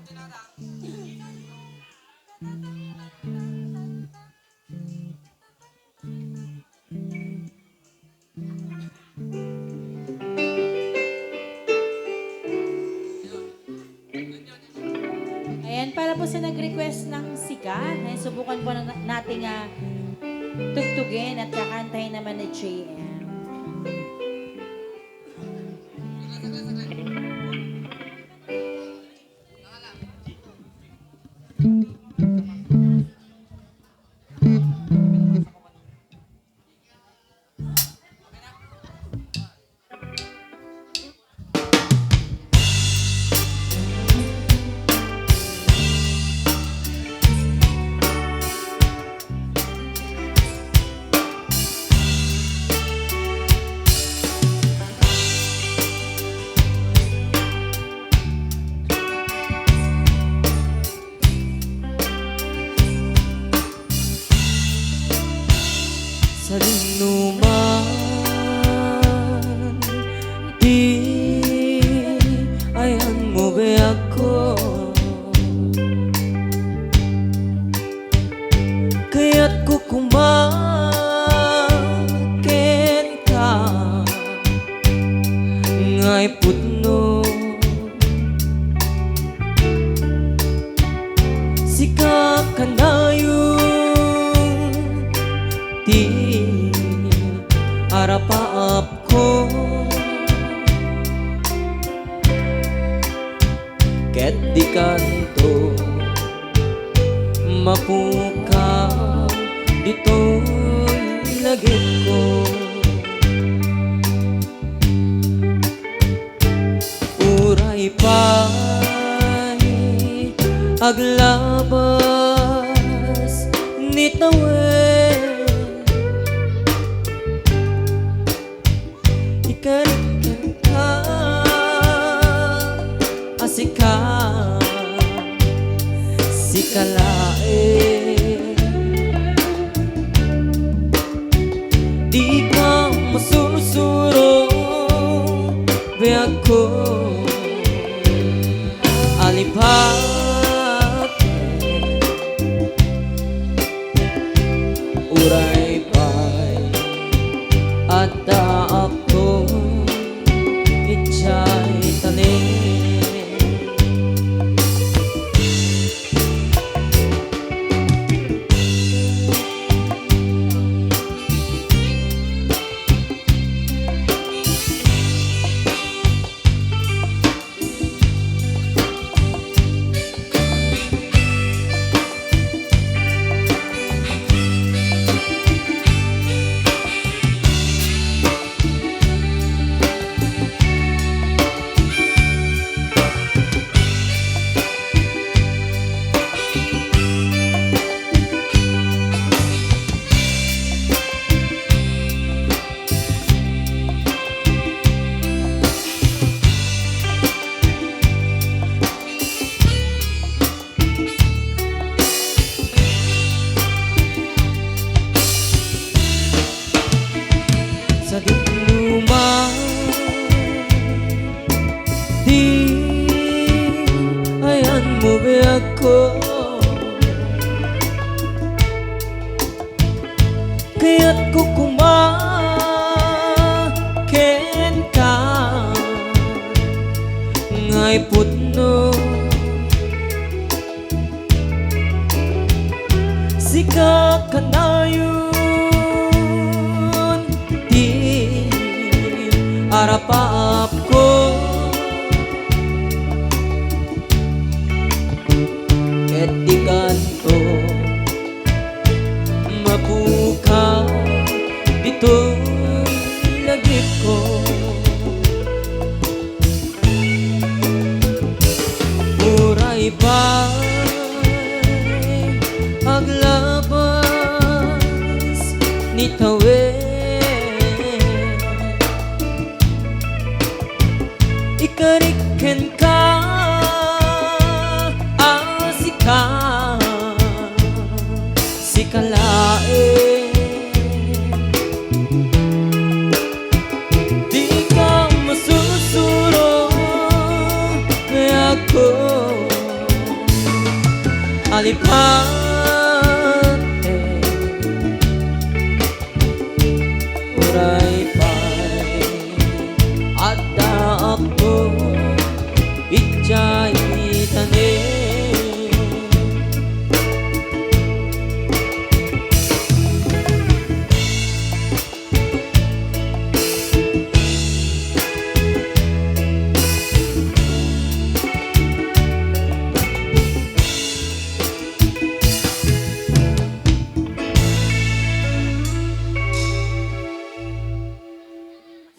Ayan, para po sa nag-request ng sikat, ay subukan po natin tugtugin at kakantahin naman ni JM. Sa linuman di ayan mo ba ako? Kaya't ko kumaken ka ngay putno sika kanayon di arapaap ko ket di kanto mapuka dito'y lagit ko uray pa'y aglabas ni tawen ikarikin ka asika sikalae di ka masusuro biyak ko alipat uray pa'y at daap ko itsa'y tanin sa diploma di ayan mo ba ako kaya't ko kumaken ka ngay putno sika kanayon arapaap ko ket di kanto mapukaw dito'y lagit ko uray pa'y aglabas ni tawen ikariken ka asika sikalae di ka masusuro ako alipate uray pa'y adda ako ijay tanim.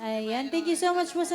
Ayan, thank you so much po sa